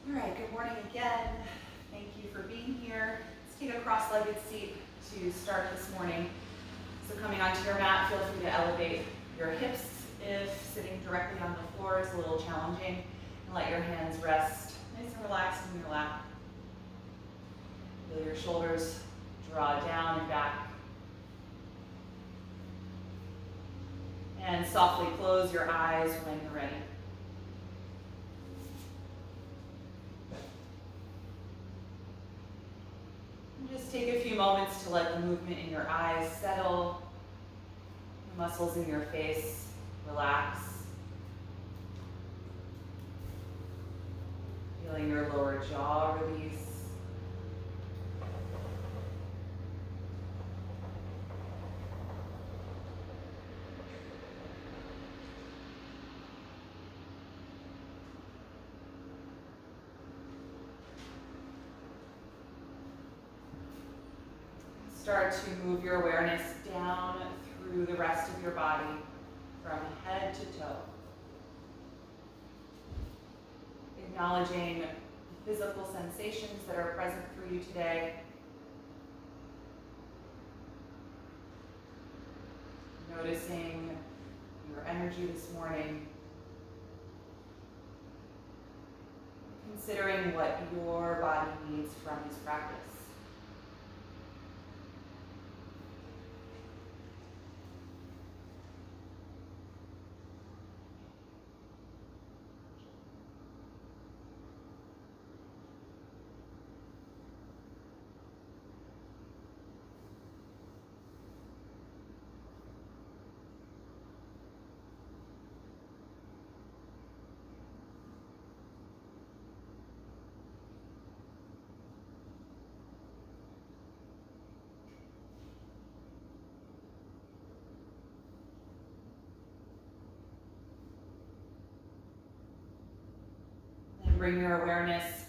All right, good morning again. Thank you for being here. Let's take a cross-legged seat to start this morning. So coming onto your mat, feel free to elevate your hips if sitting directly on the floor is a little challenging, and let your hands rest nice and relaxed in your lap. Feel your shoulders draw down and back. And softly close your eyes when you're ready. Just take a few moments to let the movement in your eyes settle, the muscles in your face relax, feeling your lower jaw release. Start to move your awareness down through the rest of your body from head to toe. Acknowledging the physical sensations that are present for you today. Noticing your energy this morning. Considering what your body needs from this practice. Bring your awareness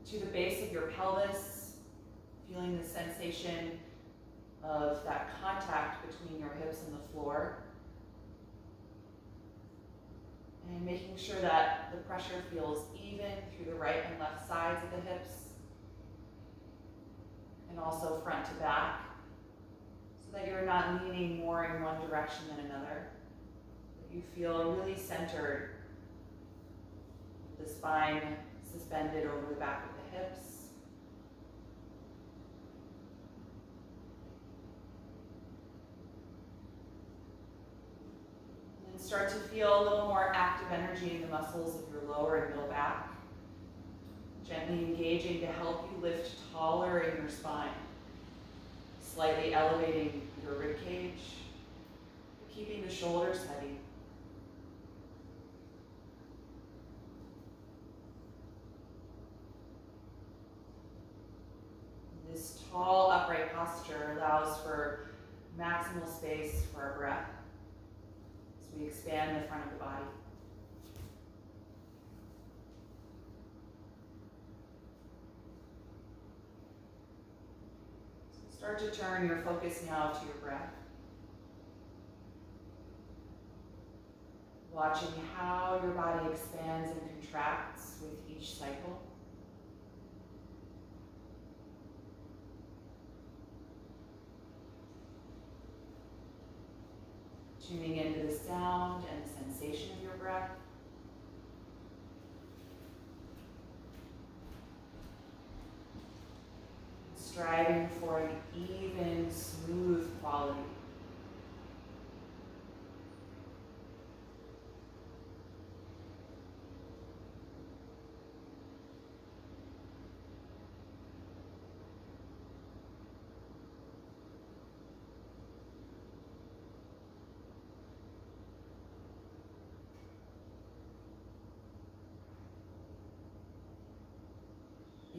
to the base of your pelvis, feeling the sensation of that contact between your hips and the floor. And making sure that the pressure feels even through the right and left sides of the hips, and also front to back, so that you're not leaning more in one direction than another, that you feel really centered. The spine suspended over the back of the hips. And then start to feel a little more active energy in the muscles of your lower and middle back. Gently engaging to help you lift taller in your spine. Slightly elevating your rib cage, keeping the shoulders heavy. This tall, upright posture allows for maximal space for our breath as we expand the front of the body. So start to turn your focus now to your breath. Watching how your body expands and contracts with each cycle. Tuning into the sound and the sensation of your breath. Striving for an even, smooth quality.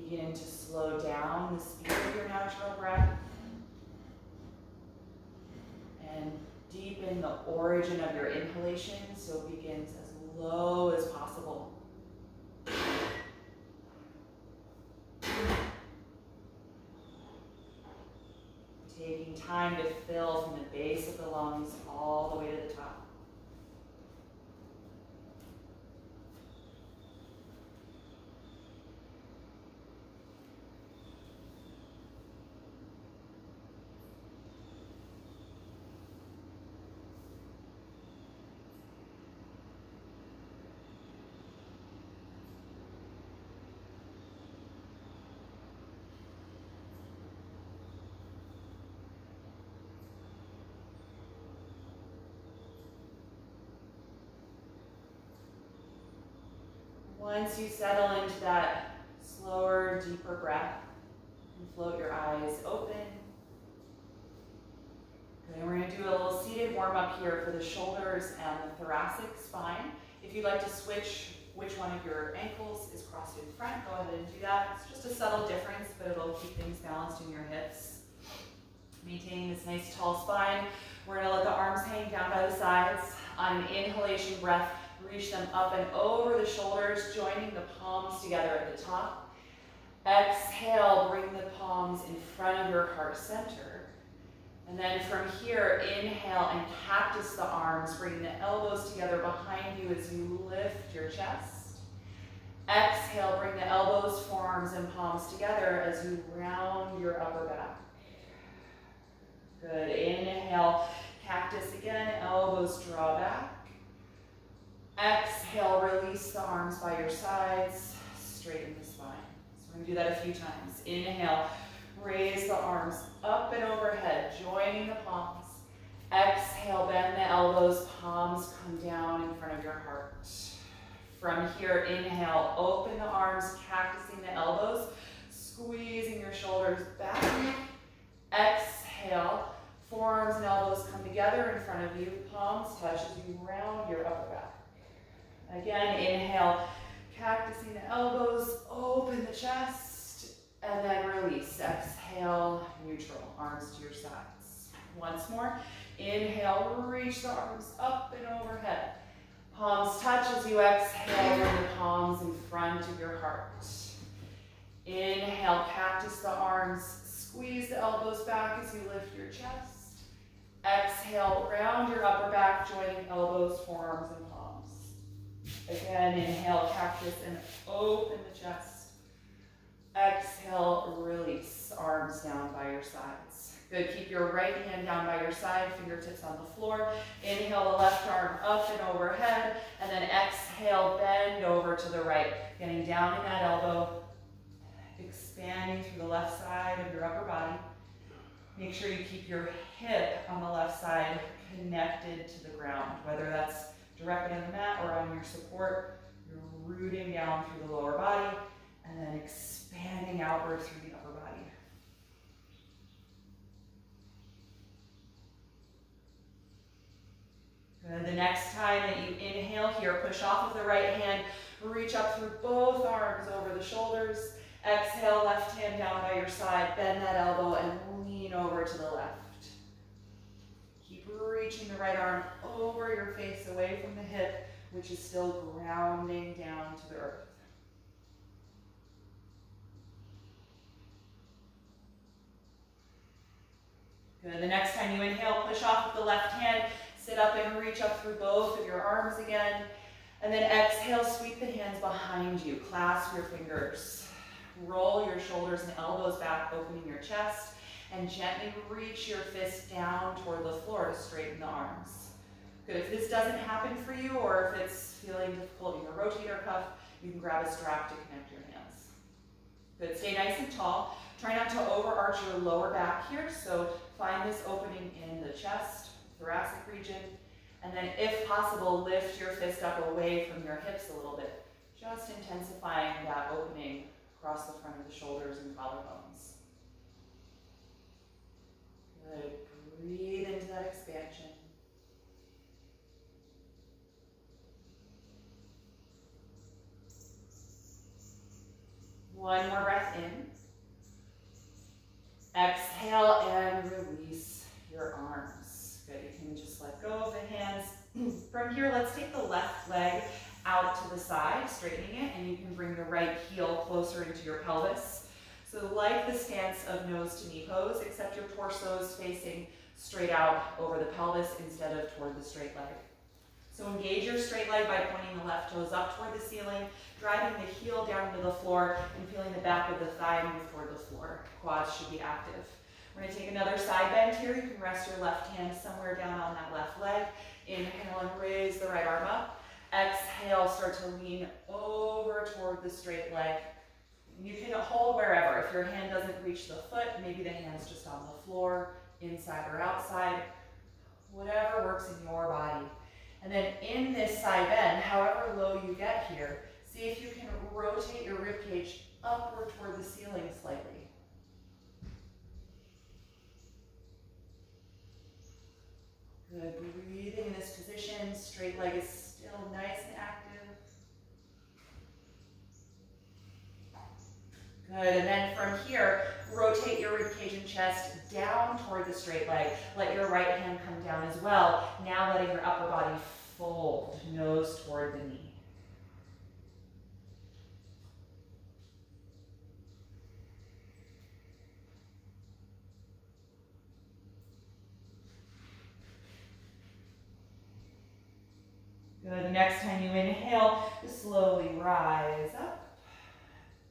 Begin to slow down the speed of your natural breath and deepen the origin of your inhalation so it begins as low as possible. Taking time to fill from the base of the lungs all the way to the top. Once you settle into that slower, deeper breath, and float your eyes open. Good, and we're going to do a little seated warm-up here for the shoulders and the thoracic spine. If you'd like to switch which one of your ankles is crossed in front, go ahead and do that. It's just a subtle difference, but it'll keep things balanced in your hips. Maintaining this nice tall spine. We're going to let the arms hang down by the sides. On an inhalation breath, reach them up and over the shoulders, joining the palms together at the top. Exhale, bring the palms in front of your heart center. And then from here, inhale and cactus the arms, bringing the elbows together behind you as you lift your chest. Exhale, bring the elbows, forearms, and palms together as you round your upper back. Good, inhale, cactus again, elbows draw back. Exhale, release the arms by your sides, straighten the spine. So we're going to do that a few times. Inhale, raise the arms up and overhead, joining the palms. Exhale, bend the elbows, palms come down in front of your heart. From here, inhale, open the arms, cactusing the elbows, squeezing your shoulders back. Exhale, forearms and elbows come together in front of you, palms touch as you round your upper back. Again, inhale, cactusing the elbows, open the chest, and then release. Exhale, neutral, arms to your sides. Once more, inhale, reach the arms up and overhead. Palms touch as you exhale, bring the palms in front of your heart. Inhale, cactus the arms, squeeze the elbows back as you lift your chest. Exhale, round your upper back, joining elbows, forearms, and palms. Again, inhale, cactus, and open the chest. Exhale, release, arms down by your sides. Good, keep your right hand down by your side, fingertips on the floor. Inhale the left arm up and overhead, and then exhale, bend over to the right. Getting down in that elbow, expanding through the left side of your upper body. Make sure you keep your hip on the left side connected to the ground, whether that's directly on the mat or on your support. You're rooting down through the lower body, and then expanding outward through the upper body. Good. The next time that you inhale here, push off of the right hand, reach up through both arms over the shoulders. Exhale, left hand down by your side, bend that elbow and lean over to the left. Keep reaching the right arm over your face, away from the hip, which is still grounding down to the earth. Good. The next time you inhale, push off with the left hand, sit up and reach up through both of your arms again. And then exhale, sweep the hands behind you, clasp your fingers. Roll your shoulders and elbows back, opening your chest, and gently reach your fist down toward the floor to straighten the arms. Good. If this doesn't happen for you, or if it's feeling difficult in your rotator cuff, you can grab a strap to connect your hands. Good. Stay nice and tall. Try not to overarch your lower back here, so find this opening in the chest, thoracic region, and then if possible, lift your fist up away from your hips a little bit, just intensifying that opening across the front of the shoulders and collarbones. Good. Breathe into that expansion. One more breath in. Exhale and release your arms. Good, you can just let go of the hands. From here, let's take the left leg out to the side, straightening it, and you can bring the right heel closer into your pelvis. So like the stance of nose to knee pose, except your torso is facing straight out over the pelvis instead of toward the straight leg. So engage your straight leg by pointing the left toes up toward the ceiling, driving the heel down to the floor, and feeling the back of the thigh move toward the floor. Quads should be active. We're going to take another side bend here. You can rest your left hand somewhere down on that left leg. Inhale and raise the right arm up. Exhale, start to lean over toward the straight leg. You can hold wherever. If your hand doesn't reach the foot, maybe the hand's just on the floor, inside or outside. Whatever works in your body. And then in this side bend, however low you get here, See if you can rotate your ribcage upward toward the ceiling slightly. Good, breathing in this position, straight leg is still nice and active. Good, and then from here, rotate your ribcage and chest down toward the straight leg. Let your right hand come down as well. Now letting your upper body fold, nose toward the knee. Good, next time you inhale, slowly rise up.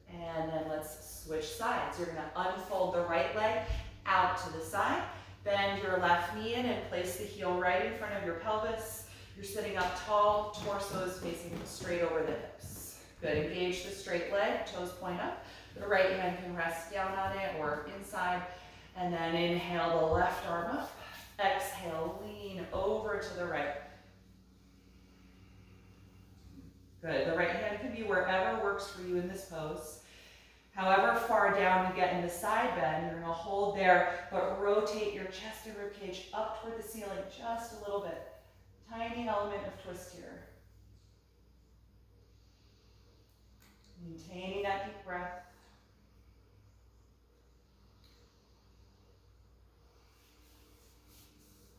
And then let's switch sides. You're gonna unfold the right leg out to the side. Bend your left knee in and place the heel right in front of your pelvis. You're sitting up tall, torso is facing straight over the hips. Good, engage the straight leg, toes point up. The right hand can rest down on it or inside. And then inhale the left arm up. Exhale, lean over to the right. Good, the right hand can be wherever works for you in this pose. However far down you get in the side bend, you're gonna hold there, but rotate your chest and ribcage up toward the ceiling just a little bit. Tiny element of twist here. Maintaining that deep breath.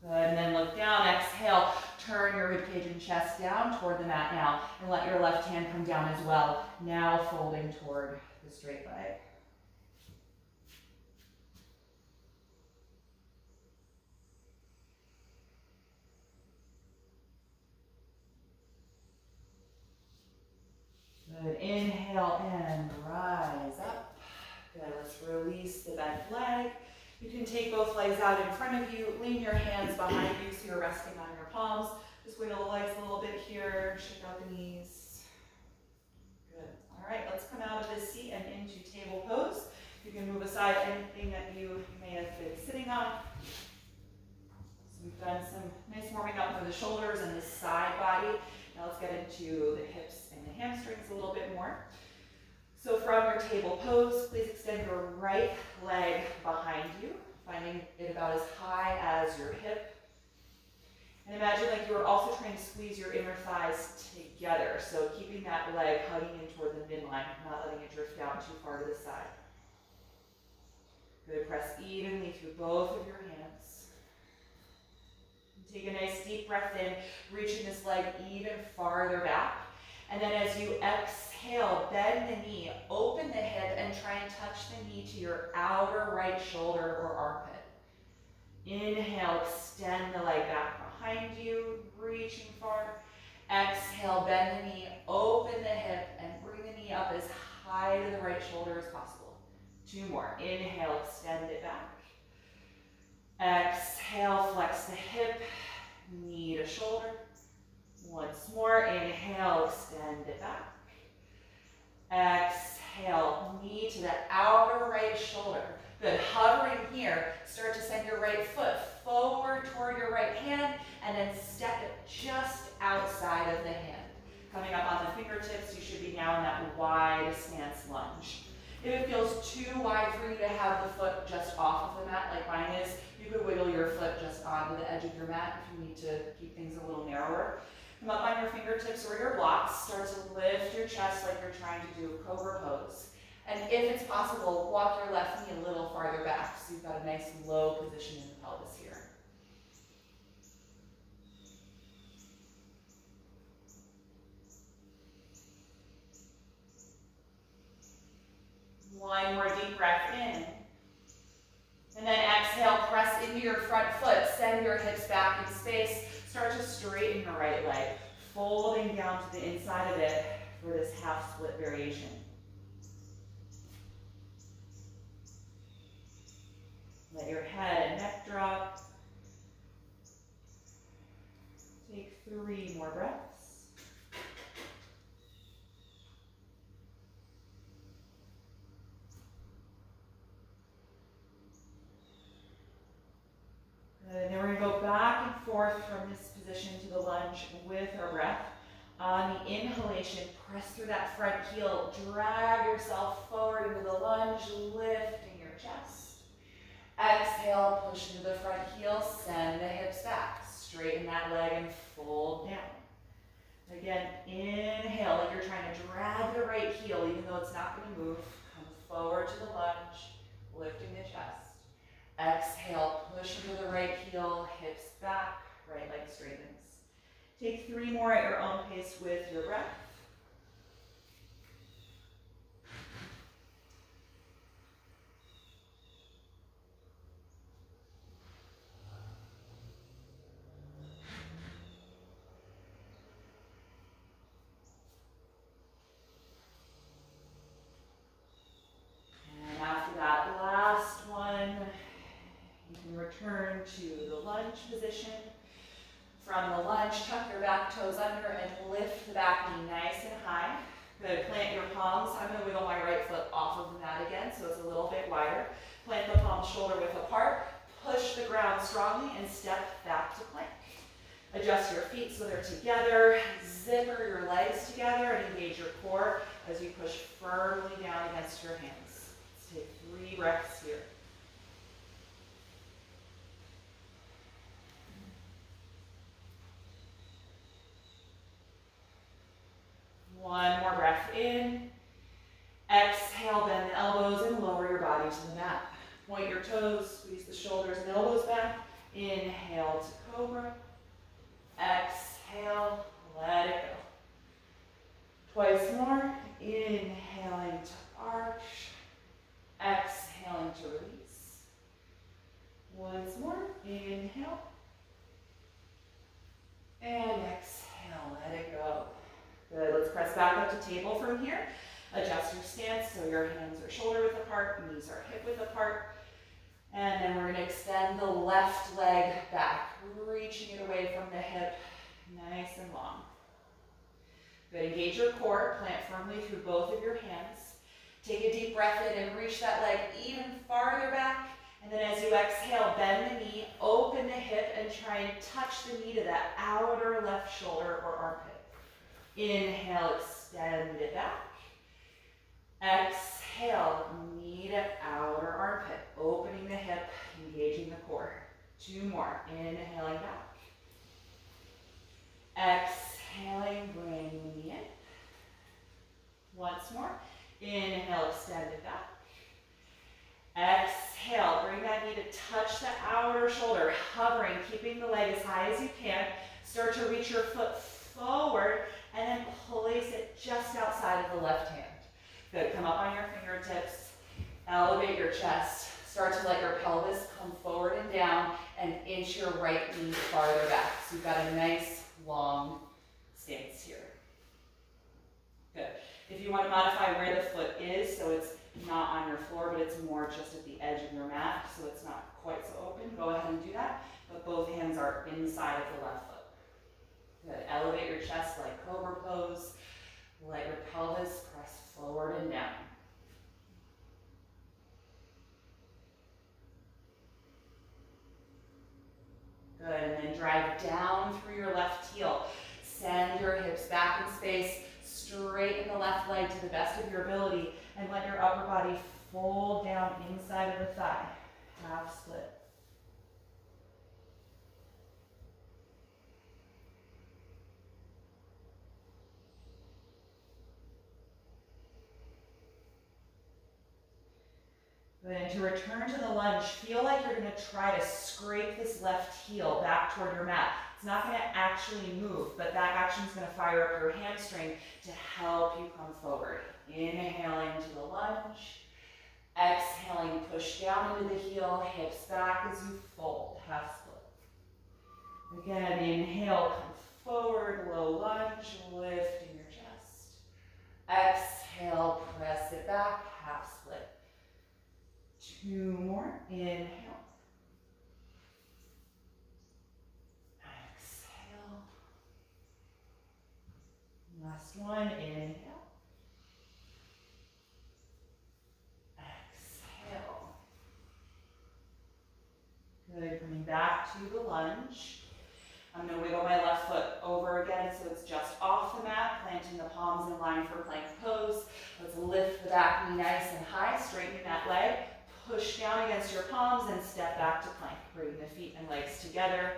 Good, and then look down, exhale. Turn your ribcage and chest down toward the mat now, and let your left hand come down as well. Now folding toward the straight leg. Good, inhale and rise up. Good, let's release the bent leg. You can take both legs out in front of you, lean your hands behind you so you're resting on your palms. Just wiggle the legs a little bit here, shake out the knees. Good. All right, let's come out of this seat and into table pose. You can move aside anything that you may have been sitting on. So we've done some nice warming up for the shoulders and the side body. Now let's get into the hips and the hamstrings a little bit more. So from your table pose, please extend your right leg behind you, finding it about as high as your hip. And imagine like you are also trying to squeeze your inner thighs together. So keeping that leg hugging in toward the midline, not letting it drift out too far to the side. Good, press evenly through both of your hands. Take a nice deep breath in, reaching this leg even farther back. And then as you exhale, bend the knee, open the hip, and try and touch the knee to your outer right shoulder or armpit. Inhale, extend the leg back behind you, reaching far. Exhale, bend the knee, open the hip, and bring the knee up as high to the right shoulder as possible. 2 more. Inhale, extend it back. Exhale, flex the hip, knee to shoulder. Once more, inhale, extend it back. Exhale, knee to the outer right shoulder. Good, hovering here, start to send your right foot forward toward your right hand, and then step it just outside of the hand. Coming up on the fingertips, you should be now in that wide stance lunge. If it feels too wide for you to have the foot just off of the mat, like mine is, you could wiggle your foot just onto the edge of your mat if you need to keep things a little narrower. Come up on your fingertips or your blocks. Start to lift your chest like you're trying to do a cobra pose. And if it's possible, walk your left knee a little farther back so you've got a nice low position in the pelvis here. One more deep breath in. And then exhale, press into your front foot. Send your hips back in space. Start to straighten your right leg, folding down to the inside of it for this half split variation. Let your head and neck drop. Take 3 more breaths. And then we're going to go back and forth from this position to the lunge with our breath. On the inhalation, press through that front heel, drag yourself forward into the lunge, lifting your chest. Exhale, push into the front heel, send the hips back. Straighten that leg and fold down. Again, inhale like you're trying to drag the right heel, even though it's not going to move. Come forward to the lunge, lifting the chest. Exhale, push into the right heel, hips back, right leg straightens. Take 3 more at your own pace with your breath. And after that last one, you can return to the lunge position. From the lunge, tuck your back toes under and lift the back knee nice and high. Good, plant your palms. I'm going to wiggle my right foot off of the mat again, so it's a little bit wider. Plant the palms shoulder width apart. Push the ground strongly and step back to plank. Adjust your feet so they're together. Zipper your legs together and engage your core as you push firmly down against your hands. Let's take 3 breaths here. One more breath in. Exhale, bend the elbows and lower your body to the mat. Point your toes, squeeze the shoulders and elbows back. Inhale to cobra. Exhale, let it go. Twice more. Inhaling to arch. Exhaling to release. Once more. Inhale. And exhale, let it go. Good, let's press back up to table from here. Adjust your stance so your hands are shoulder width apart, knees are hip width apart. And then we're going to extend the left leg back, reaching it away from the hip, nice and long. Good, engage your core, plant firmly through both of your hands. Take a deep breath in and reach that leg even farther back. And then as you exhale, bend the knee, open the hip, and try and touch the knee to that outer left shoulder or armpit. Inhale, extend it back. Exhale, knee to outer armpit, opening the hip, engaging the core. 2 more, inhaling back. Exhaling, bring the knee in. Once more, inhale, extend it back. Exhale, bring that knee to touch the outer shoulder, hovering, keeping the leg as high as you can. Start to reach your foot forward and then place it just outside of the left hand. Good, come up on your fingertips, elevate your chest. Start to let your pelvis come forward and down and inch your right knee farther back. So you've got a nice long stance here. Good. If you want to modify where the foot is, so it's not on your floor, but it's more just at the edge of your mat, so it's not quite so open, go ahead and do that. But both hands are inside of the left foot. Good. Elevate your chest like cobra pose. Let your pelvis press forward and down. Good. And then drive down through your left heel. Send your hips back in space. Straighten the left leg to the best of your ability. And let your upper body fold down inside of the thigh. Half split. Then to return to the lunge, feel like you're going to try to scrape this left heel back toward your mat. It's not going to actually move, but that action is going to fire up your hamstring to help you come forward. Inhaling to the lunge. Exhaling, push down into the heel, hips back as you fold, half split. Again, inhale, come forward, low lunge, lifting your chest. Exhale, press it back, half split. 2 more. Inhale. Exhale. Last one. Inhale. Exhale. Good. Coming back to the lunge. I'm going to wiggle my left foot over again so it's just off the mat, planting the palms in line for plank pose. Let's lift the back knee nice and high, straighten that leg, push down against your palms and step back to plank. Bring the feet and legs together.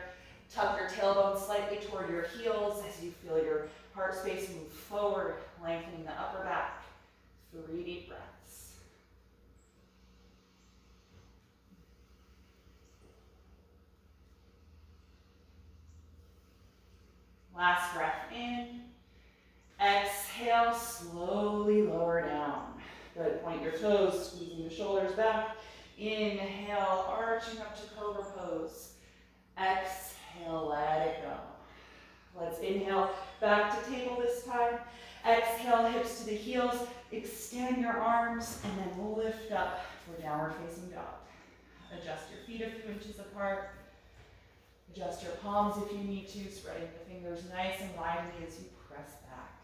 Tuck your tailbone slightly toward your heels as you feel your heart space move forward, lengthening the upper back. 3 deep breaths. Last breath in. Exhale, slowly lower down. Good, point your toes, squeezing the shoulders back. Inhale, arching up to cobra pose. Exhale, let it go. Let's inhale, back to table this time. Exhale, hips to the heels. Extend your arms and then lift up for downward facing dog. Adjust your feet a few inches apart. Adjust your palms if you need to, spreading the fingers nice and widely as you press back.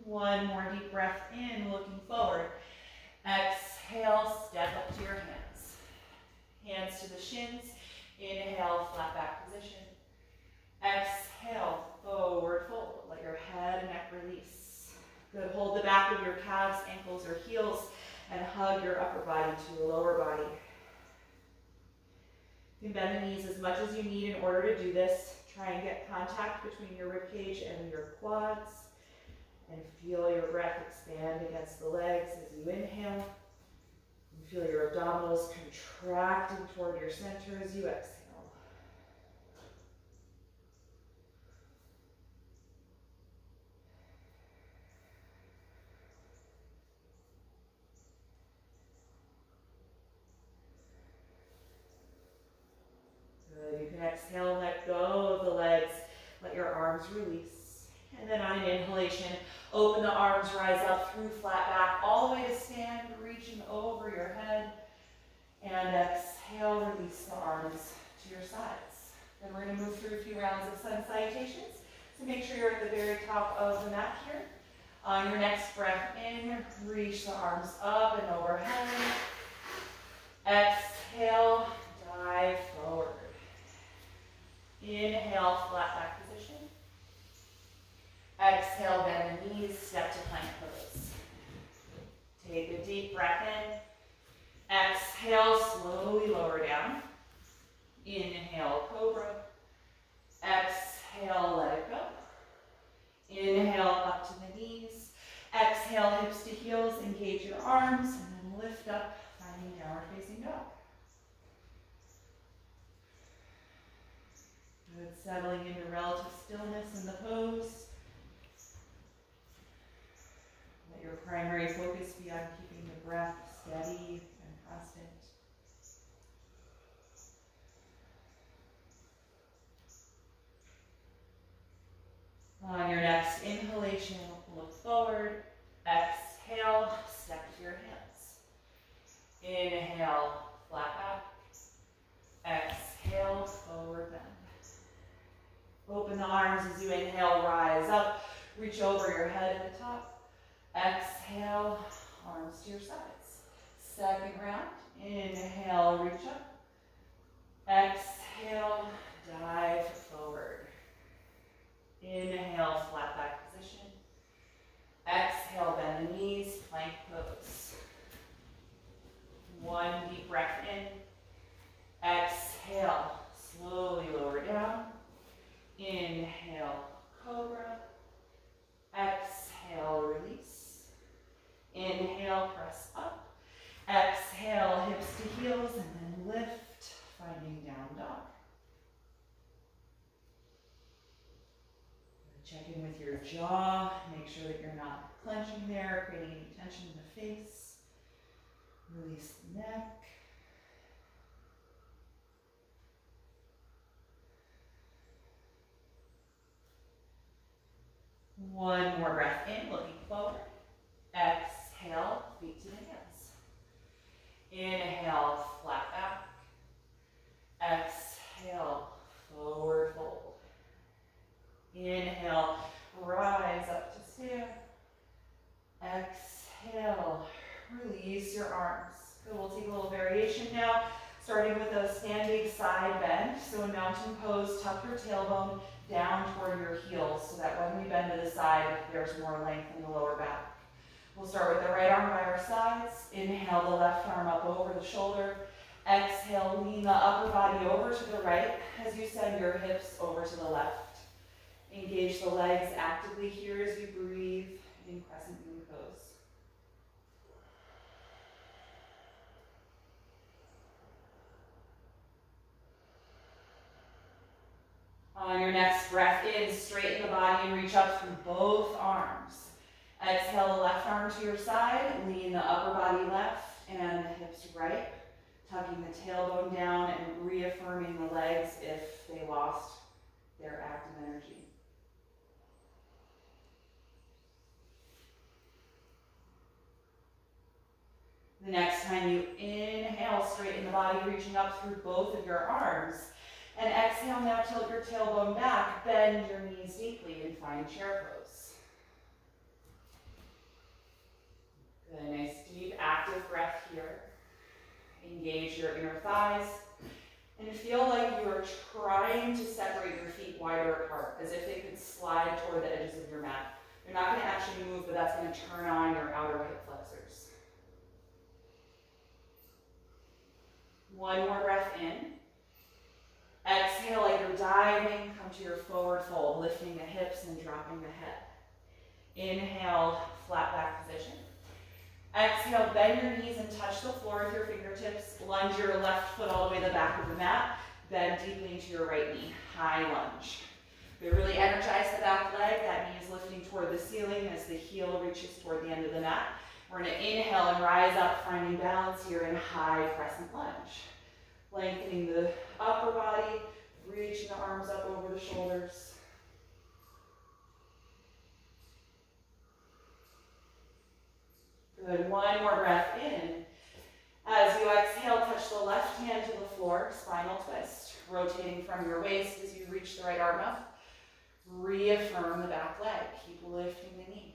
One more deep breath in, looking forward. Exhale, step up to your hands. Hands to the shins. Inhale, flat back position. Exhale, forward fold. Let your head and neck release. Good, hold the back of your calves, ankles, or heels, and hug your upper body to your lower body. You can bend the knees as much as you need in order to do this. Try and get contact between your ribcage and your quads. And feel your breath expand against the legs as you inhale. And feel your abdominals contracting toward your center as you exhale. Good. You can exhale, let go of the legs. Let your arms release. And then on an inhalation, open the arms, rise up through flat back, all the way to stand, reaching over your head. And exhale, release the arms to your sides. Then we're going to move through a few rounds of sun salutations. So make sure you're at the very top of the mat here. On your next breath in, reach the arms up and overhead. Exhale, dive forward. Inhale, flat back position. Exhale, bend the knees, step to plank pose. Take a deep breath in. Exhale, slowly lower down. Inhale, cobra. Exhale, let it go. Inhale, up to the knees. Exhale, hips to heels, engage your arms, and then lift up, finding downward facing dog. Good, settling into relative stillness in the pose. Let your primary focus be on keeping the breath steady and constant. On your next inhalation, look forward. Exhale, step to your hands. Inhale, flat back. Exhale, forward bend. Open the arms as you inhale, rise up. Reach over your head at the top. Exhale, arms to your sides. Second round, inhale, reach up. Exhale, dive forward. Inhale, flat back position. Exhale, bend the knees, plank pose. One deep breath in. Exhale, slowly lower down. Inhale, cobra. Exhale, release. Inhale, press up. Exhale, hips to heels, and then lift, finding down dog. Check in with your jaw. Make sure that you're not clenching there, creating any tension in the face. Release the neck. One more breath in, looking forward. Exhale, feet to the hands. Inhale, flat back. Exhale, forward fold. exhale, release your arms. Good, we'll take a little variation now, starting with a standing side bend. So in mountain pose, tuck your tailbone down toward your heels so that when we bend to the side, there's more length in the lower back. We'll start with the right arm by our sides. Inhale the left arm up over the shoulder. Exhale, lean the upper body over to the right as you send your hips over to the left. Engage the legs actively here as you breathe in crescent moon pose. On your next breath in, straighten the body and reach up through both arms. Exhale the left arm to your side, lean the upper body left and the hips right, tucking the tailbone down and reaffirming the legs if they lost their active energy. The next time you inhale, straighten the body, reaching up through both of your arms. And exhale, now tilt your tailbone back, bend your knees deeply and find chair pose. Good, nice deep active breath here. Engage your inner thighs and feel like you are trying to separate your feet wider apart, as if they could slide toward the edges of your mat. You're not going to actually move, but that's going to turn on your outer hip flexors. One more breath in. Exhale like you're diving, come to your forward fold, lifting the hips and dropping the head. Inhale, flat back position. Exhale, bend your knees and touch the floor with your fingertips. Lunge your left foot all the way to the back of the mat. Bend deeply into your right knee. High lunge. We really energize the back leg. That knee is lifting toward the ceiling as the heel reaches toward the end of the mat. We're going to inhale and rise up, finding balance here in high crescent lunge. Lengthening the upper body, reaching the arms up over the shoulders. Good, one more breath in. As you exhale, touch the left hand to the floor, spinal twist. Rotating from your waist as you reach the right arm up. Reaffirm the back leg, keep lifting the knee.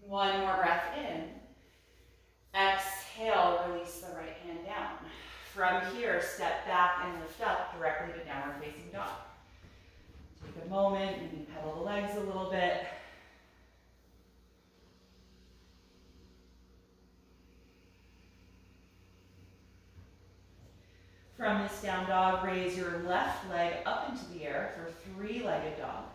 One more breath in. Exhale, release the right hand down. From here, step back and lift up directly to downward facing dog. Take a moment, maybe pedal the legs a little bit. From this down dog, raise your left leg up into the air for three-legged dog.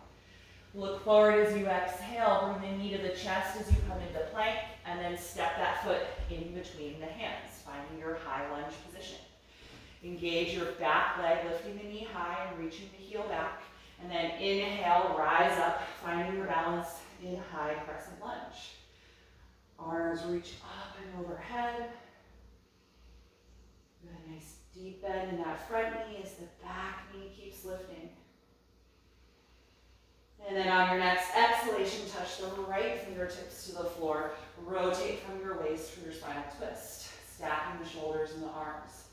Look forward as you exhale, bring the knee to the chest as you come into plank, and then step that foot in between the hands, finding your high lunge position. Engage your back leg, lifting the knee high and reaching the heel back, and then inhale, rise up, finding your balance in high crescent lunge. Arms reach up and overhead. Good, nice deep bend in that front knee as the back knee keeps lifting. And then on your next exhalation, touch the right fingertips to the floor. Rotate from your waist for your spinal twist, stacking the shoulders and the arms.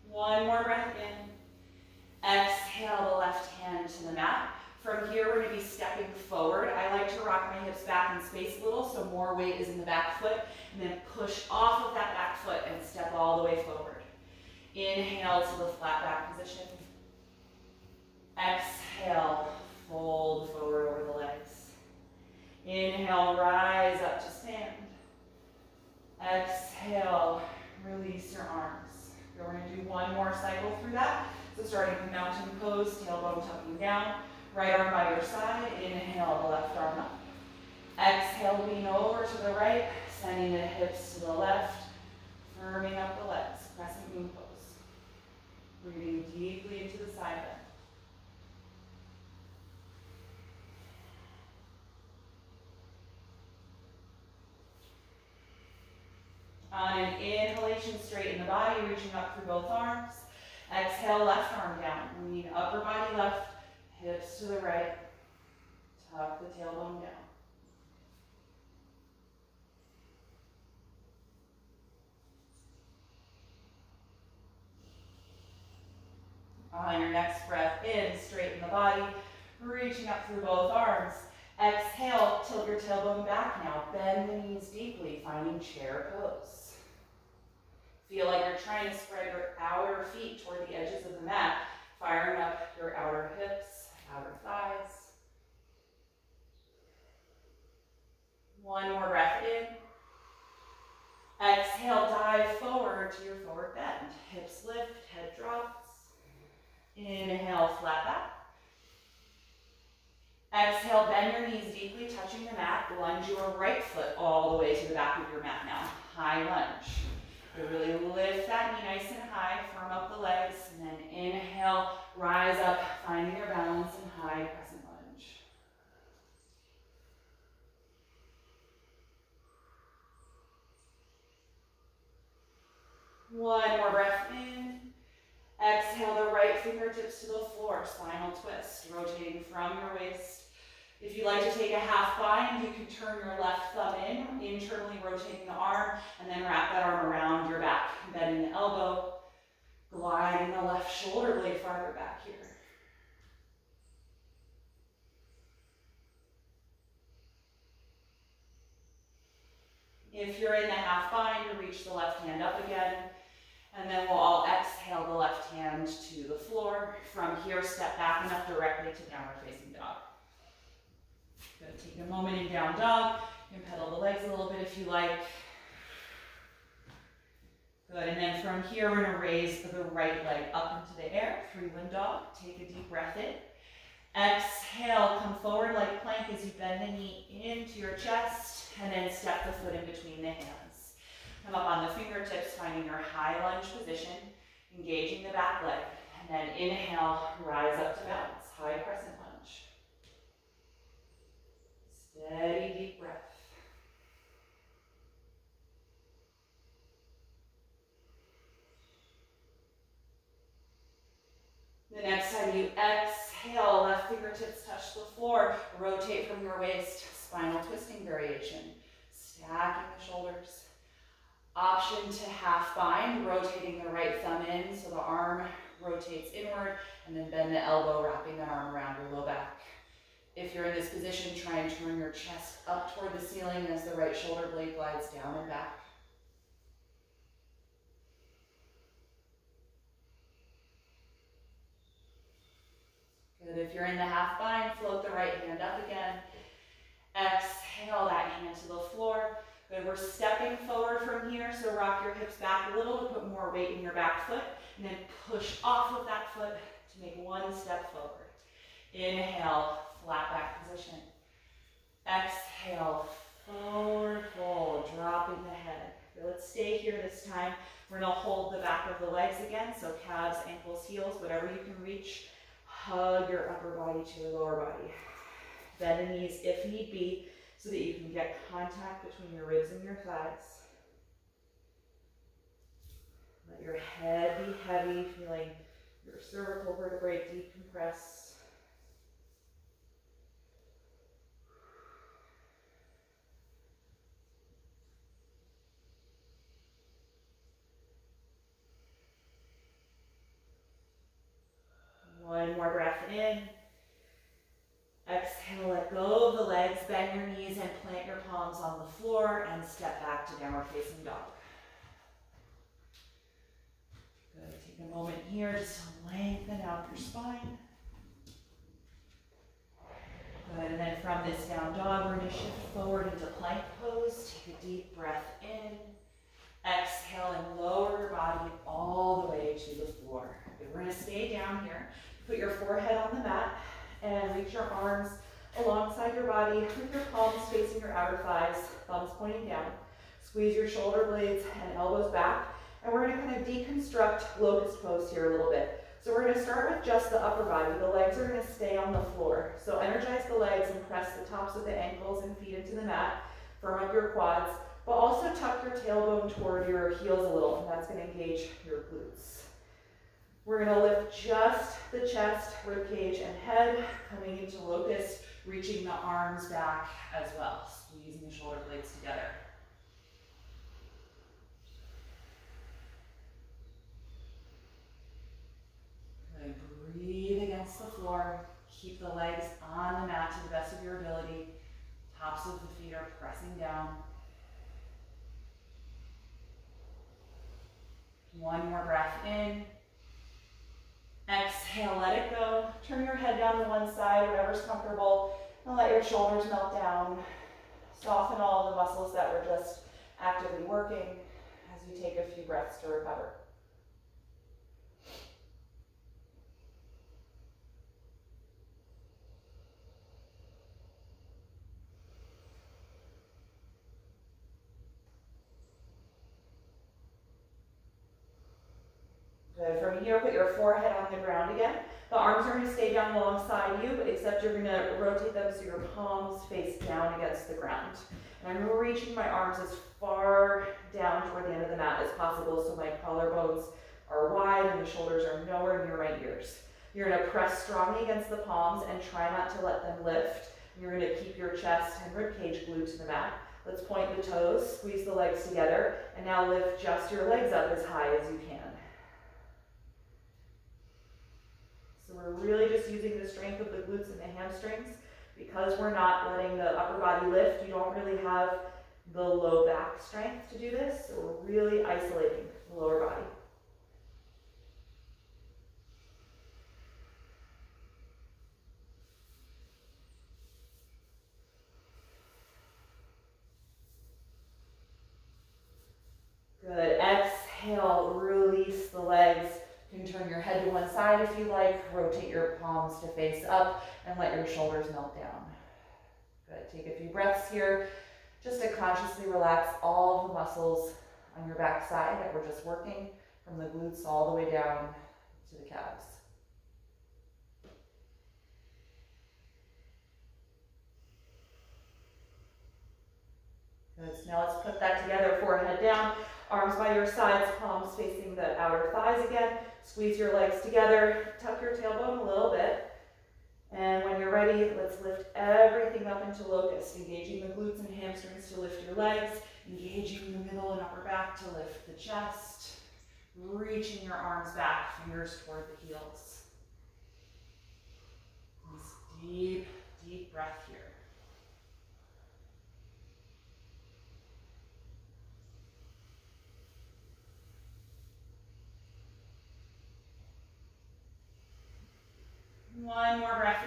One more breath in. Exhale the left hand to the mat. From here, we're going to be stepping forward. I like to rock my hips back in space a little, so more weight is in the back foot, and then push off of that back foot and step all the way forward. Inhale to the flat back position. Exhale, fold forward over the legs. Inhale, rise up to stand. Exhale, release your arms. We're going to do one more cycle through that. So starting with mountain pose, tailbone tucking down. Right arm by your side, inhale the left arm up. Exhale, lean over to the right, sending the hips to the left, firming up the legs, crescent moon pose. Breathing deeply into the side bend. On an inhalation, straighten the body, reaching up through both arms. Exhale, left arm down. Lean upper body left, hips to the right. Tuck the tailbone down. On your next breath in, straighten the body, reaching up through both arms. Exhale, tilt your tailbone back now. Bend the knees deeply, finding chair pose. Feel like you're trying to spread your outer feet toward the edges of the mat, firing up your outer hips, outer thighs. One more breath in. Exhale, dive forward to your forward bend. Hips lift, head drops. Inhale, flat back. Exhale, bend your knees deeply, touching the mat. Lunge your right foot all the way to the back of your mat now. High lunge. You really lift that knee nice and high, firm up the legs, and then inhale, rise up, finding your balance in high crescent lunge. One more breath in. Exhale the right fingertips to the floor, spinal twist, rotating from your waist. If you like to take a half bind, you can turn your left thumb in, internally rotating the arm, and then wrap that arm around your back, bending the elbow, gliding the left shoulder blade farther back here. If you're in the half bind, you reach the left hand up again, and then we'll all exhale the left hand to the floor. From here, step back and up directly to downward facing dog. Good, take a moment in down dog. You can pedal the legs a little bit if you like. Good, and then from here, we're gonna raise the right leg up into the air, three-wind dog. Take a deep breath in. Exhale, come forward like plank as you bend the knee into your chest, and then step the foot in between the hands. Come up on the fingertips, finding your high lunge position, engaging the back leg, and then inhale, rise up to balance, high crescent lunge. Steady, deep breath. The next time you exhale, left fingertips touch the floor, rotate from your waist, spinal twisting variation, stacking the shoulders. Option to half bind, rotating the right thumb in so the arm rotates inward, and then bend the elbow, wrapping that arm around your low back. If you're in this position, try and turn your chest up toward the ceiling as the right shoulder blade glides down and back. Good, if you're in the half bind, float the right hand up again. Exhale that hand to the floor. Good, we're stepping forward from here, so rock your hips back a little to put more weight in your back foot, and then push off of that foot to make one step forward. Inhale, flat back position. Exhale, forward fold, dropping the head. Good, let's stay here this time. We're gonna hold the back of the legs again, so calves, ankles, heels, whatever you can reach. Hug your upper body to your lower body. Bend the knees if need be, so that you can get contact between your ribs and your thighs. Let your head be heavy, feeling your cervical vertebrae decompress. One more breath in. Exhale, let go of the legs, bend your knees and plant your palms on the floor and step back to downward facing dog. Good, take a moment here just to lengthen out your spine. Good, and then from this down dog, we're gonna shift forward into plank pose. Take a deep breath in. Exhale and lower your body all the way to the floor. Good, we're gonna stay down here. Put your forehead on the mat and reach your arms alongside your body with your palms facing your outer thighs, thumbs pointing down. Squeeze your shoulder blades and elbows back. And we're gonna kind of deconstruct locust pose here a little bit. So we're gonna start with just the upper body. The legs are gonna stay on the floor. So energize the legs and press the tops of the ankles and feet into the mat. Firm up your quads, but also tuck your tailbone toward your heels a little, and that's gonna engage your glutes. We're gonna lift just the chest, rib cage, and head, coming into locust, reaching the arms back as well, squeezing the shoulder blades together. Good, One more breath in. Exhale, let it go. Turn your head down to one side, whatever's comfortable, and let your shoulders melt down. Soften all the muscles that were just actively working as you take a few breaths to recover. Good. From here, put your forehead on the ground again. The arms are going to stay down alongside you, except you're going to rotate them so your palms face down against the ground. And I'm reaching my arms as far down toward the end of the mat as possible so my collarbones are wide and the shoulders are nowhere near my ears. You're going to press strongly against the palms and try not to let them lift. You're going to keep your chest and ribcage glued to the mat. Let's point the toes, squeeze the legs together, and now lift just your legs up as high as you can. So we're really just using the strength of the glutes and the hamstrings. Because we're not letting the upper body lift, you don't really have the low back strength to do this. So we're really isolating the lower body. Good. Exhale, release the legs. You can turn your head to one side if you like. Rotate your palms to face up and let your shoulders melt down. Good. Take a few breaths here just to consciously relax all the muscles on your back side that we're just working, from the glutes all the way down to the calves. Good. So now let's put that together, forehead down, arms by your sides, palms facing the outer thighs again. Squeeze your legs together, tuck your tailbone a little bit. And when you're ready, let's lift everything up into locust, engaging the glutes and hamstrings to lift your legs, engaging the middle and upper back to lift the chest, reaching your arms back, fingers toward the heels. Nice deep, deep breath here. One more breath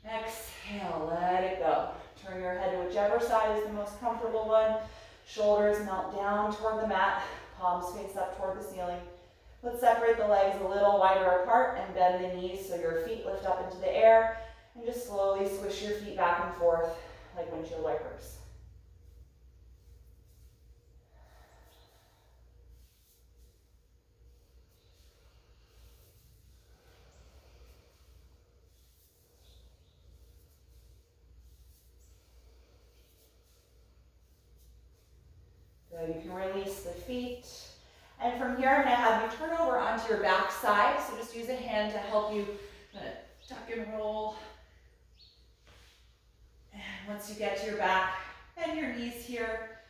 in. Exhale, let it go. Turn your head to whichever side is the most comfortable one. Shoulders melt down toward the mat, palms face up toward the ceiling. Let's separate the legs a little wider apart and bend the knees so your feet lift up into the air, and just slowly swish your feet back and forth like windshield wipers. Good. You can release the feet. And from here, I'm going to have you turn over onto your back side. So just use a hand to help you tuck and roll. And once you get to your back, bend your knees here.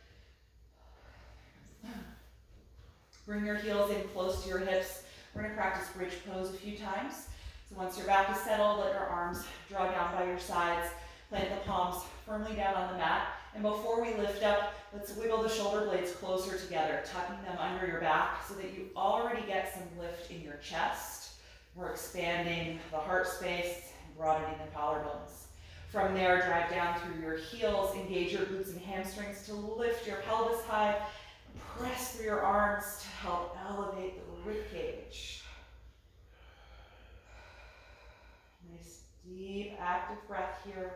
Bring your heels in close to your hips. We're going to practice bridge pose a few times. So once your back is settled, let your arms draw down by your sides. Plant the palms firmly down on the mat. And before we lift up, let's wiggle the shoulder blades closer together, tucking them under your back so that you already get some lift in your chest. We're expanding the heart space and broadening the collarbones. From there, drive down through your heels, engage your glutes and hamstrings to lift your pelvis high. Press through your arms to help elevate the ribcage. Nice, deep, active breath here.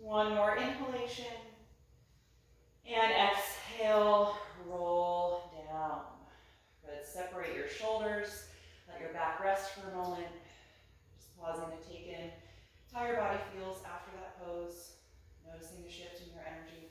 One more inhalation, and exhale, roll down. Good, separate your shoulders, let your back rest for a moment. Just pausing to take in how your body feels after that pose, noticing the shift in your energy.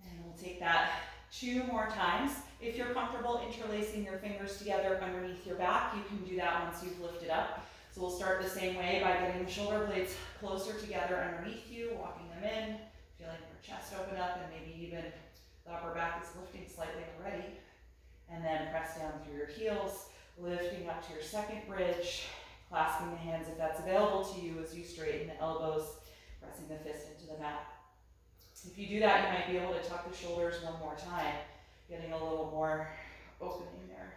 And we'll take that 2 more times. If you're comfortable interlacing your fingers together underneath your back, you can do that once you've lifted up. So we'll start the same way by getting the shoulder blades closer together underneath you, walking them in, feeling your chest open up, and maybe even the upper back is lifting slightly already. And then press down through your heels, lifting up to your second bridge, clasping the hands if that's available to you as you straighten the elbows, pressing the fist into the mat. If you do that, you might be able to tuck the shoulders one more time, getting a little more opening there.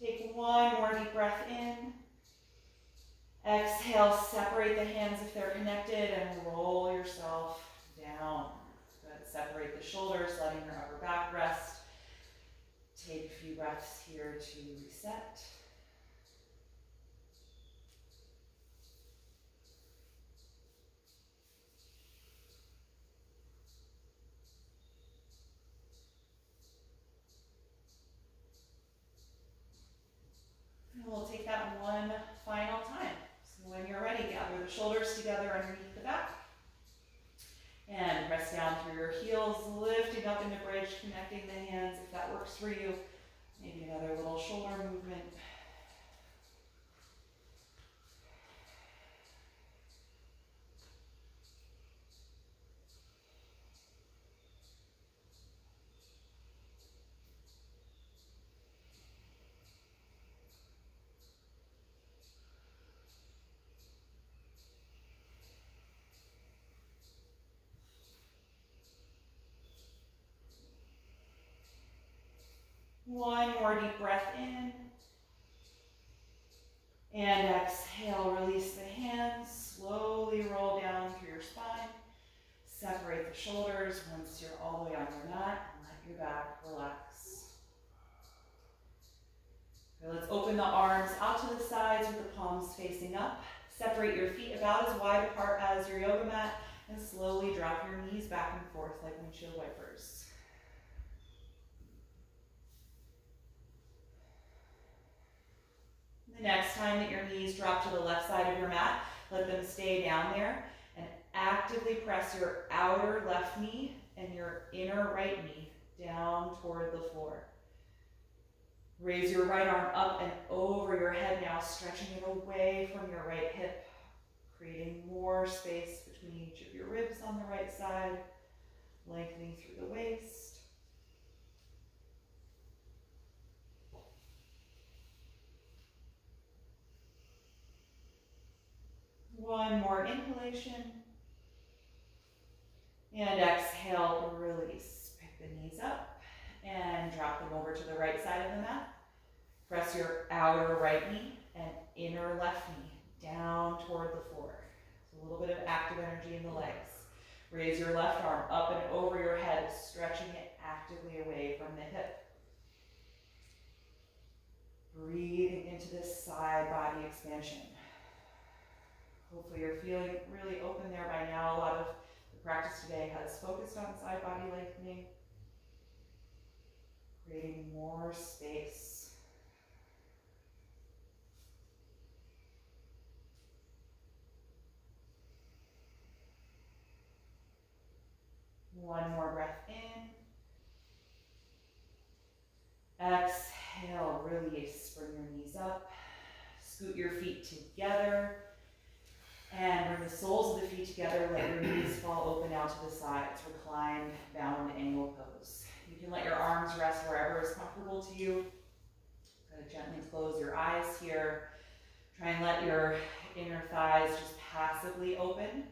Take one more deep breath in. Exhale, separate the hands if they're connected and roll yourself down. Good. Separate the shoulders, letting your upper back rest. Take a few breaths here to reset. And we'll take that one final time. So when you're ready, gather the shoulders together underneath the back. And press down through your heels, lifting up into bridge, connecting the hands if that works for you. Maybe another little shoulder movement. One more deep breath in. And exhale, release the hands. Slowly roll down through your spine. Separate the shoulders once you're all the way on your mat. And let your back relax. Okay, let's open the arms out to the sides with the palms facing up. Separate your feet about as wide apart as your yoga mat. And slowly drop your knees back and forth like windshield wipers. The next time that your knees drop to the left side of your mat, let them stay down there and actively press your outer left knee and your inner right knee down toward the floor. Raise your right arm up and over your head now, stretching it away from your right hip, creating more space between each of your ribs on the right side, lengthening through the waist. One more inhalation. And exhale, release. Pick the knees up and drop them over to the right side of the mat. Press your outer right knee and inner left knee down toward the floor. So a little bit of active energy in the legs. Raise your left arm up and over your head, stretching it actively away from the hip. Breathing into this side body expansion. Hopefully you're feeling really open there by now. A lot of the practice today has focused on side body lengthening, creating more space. One more breath in. Exhale, release. Bring your knees up. Scoot your feet together. And bring the soles of the feet together. Let your knees fall open out to the sides. Reclined, bound angle pose. You can let your arms rest wherever is comfortable to you. Kind of gently close your eyes here. Try and let your inner thighs just passively open.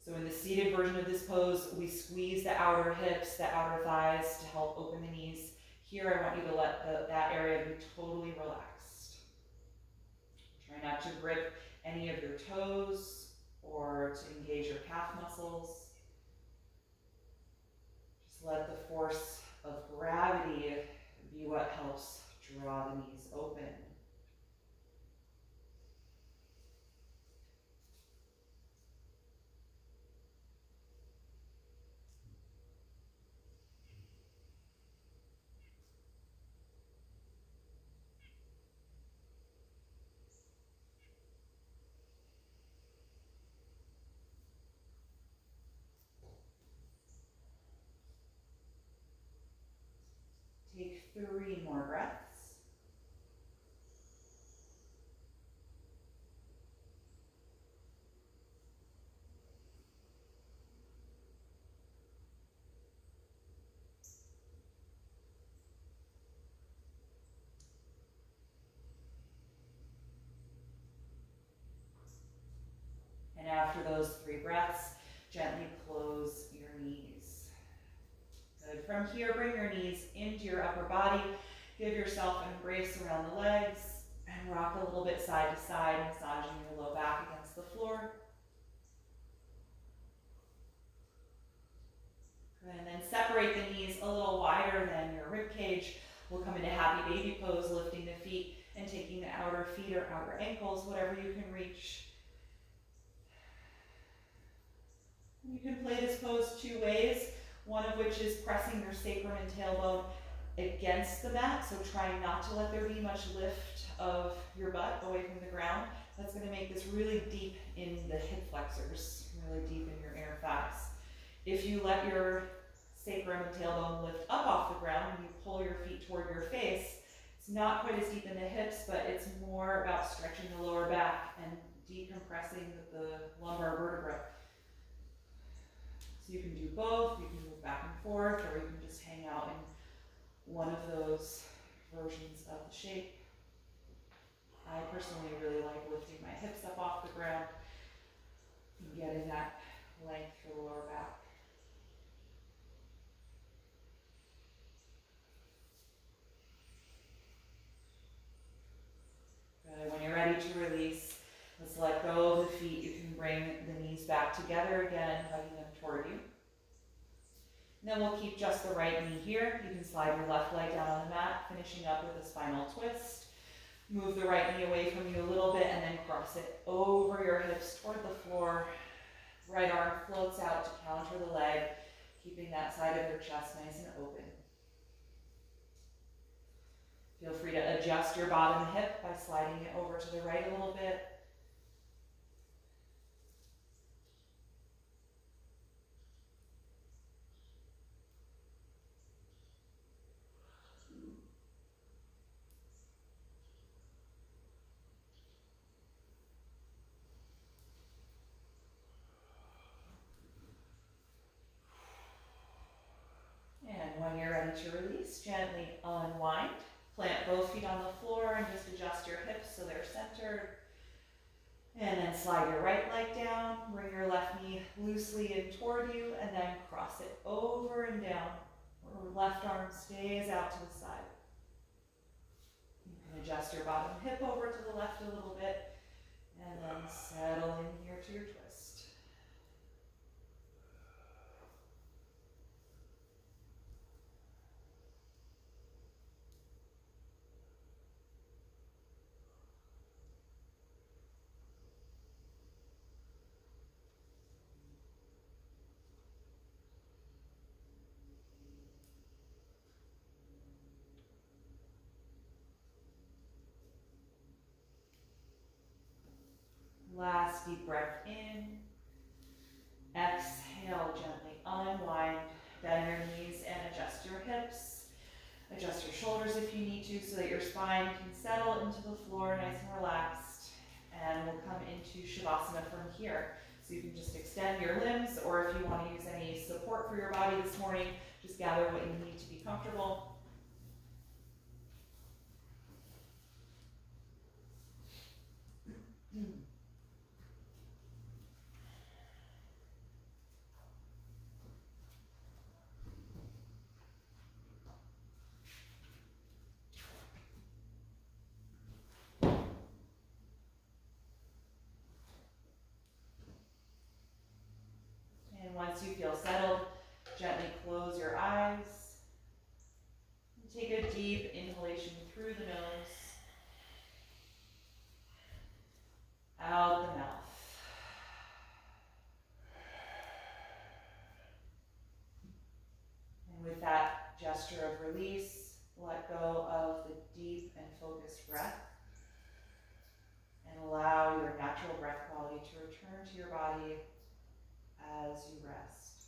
So in the seated version of this pose, we squeeze the outer hips, the outer thighs to help open the knees. Here, I want you to let that area be totally relaxed. Try not to grip any of your toes or to engage your calf muscles. Just let the force of gravity be what helps draw the knees open. 3 more breaths. And after those 3 breaths, gently close your knees. Good. From here, bring your knees into your upper body. Give yourself an embrace around the legs and rock a little bit side to side, massaging your low back against the floor. And then separate the knees a little wider than your rib cage. We'll come into happy baby pose, lifting the feet and taking the outer feet or outer ankles, whatever you can reach. You can play this pose 2 ways, one of which is pressing your sacrum and tailbone against the mat, so trying not to let there be much lift of your butt away from the ground. That's going to make this really deep in the hip flexors, really deep in your inner thighs. If you let your sacrum and tailbone lift up off the ground and you pull your feet toward your face, it's not quite as deep in the hips, but it's more about stretching the lower back and decompressing the lumbar vertebra. So you can do both, you can move back and forth, or you can just hang out in one of those versions of the shape. I personally really like lifting my hips up off the ground and getting that length for the lower back. Good. When you're ready to release, let's let go of the feet. You can bring the knees back together again, hugging them toward you. And then we'll keep just the right knee here. You can slide your left leg down on the mat, finishing up with a spinal twist. Move the right knee away from you a little bit and then cross it over your hips toward the floor. Right arm floats out to counter the leg, keeping that side of your chest nice and open. Feel free to adjust your bottom hip by sliding it over to the right a little bit. And when you're ready to release, gently unwind. Plant both feet on the floor and just adjust your hips so they're centered. And then slide your right leg down, bring your left knee loosely in toward you, and then cross it over and down. Left arm stays out to the side. You can adjust your bottom hip over to the left a little bit, and then settle in here to your twist. Last deep breath in. Exhale, gently unwind. Bend your knees and adjust your hips. Adjust your shoulders if you need to so that your spine can settle into the floor nice and relaxed. And we'll come into Shavasana from here. So you can just extend your limbs, or if you want to use any support for your body this morning, just gather what you need to be comfortable. Once you feel settled, gently close your eyes. Take a deep inhalation through the nose, out the mouth. And with that gesture of release, let go of the deep and focused breath and allow your natural breath quality to return to your body as you rest.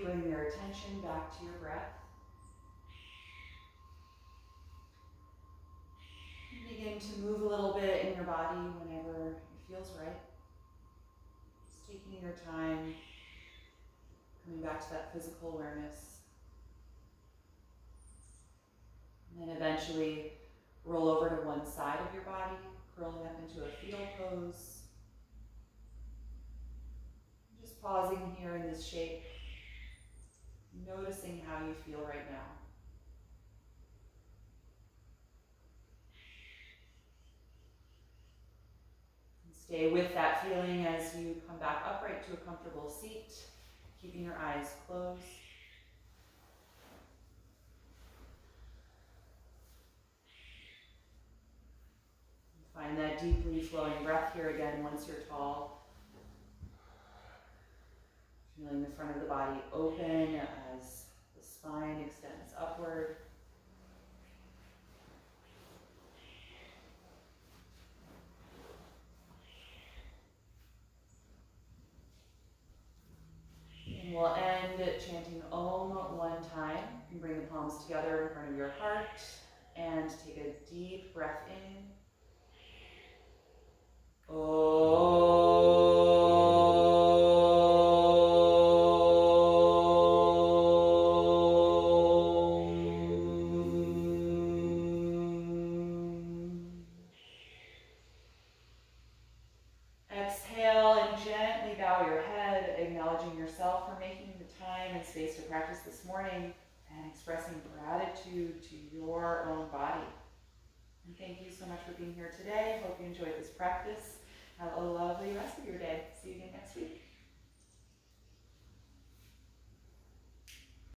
bring your attention back to your breath. Begin to move a little bit in your body whenever it feels right. Just taking your time, coming back to that physical awareness. And then eventually roll over to one side of your body, curling up into a fetal pose. Just pausing here in this shape, noticing how you feel right now. Stay with that feeling as you come back upright to a comfortable seat, keeping your eyes closed. Find that deeply flowing breath here again once you're tall. Feeling the front of the body open as the spine extends upward. And we'll end chanting Om one time. You can bring the palms together in front of your heart and take a deep breath in. Exhale and gently bow your head, acknowledging yourself for making the time and space to practice this morning and expressing gratitude to your own body. And thank you so much for being here today. Hope you enjoyed this practice. Have a lovely rest of your day. See you again.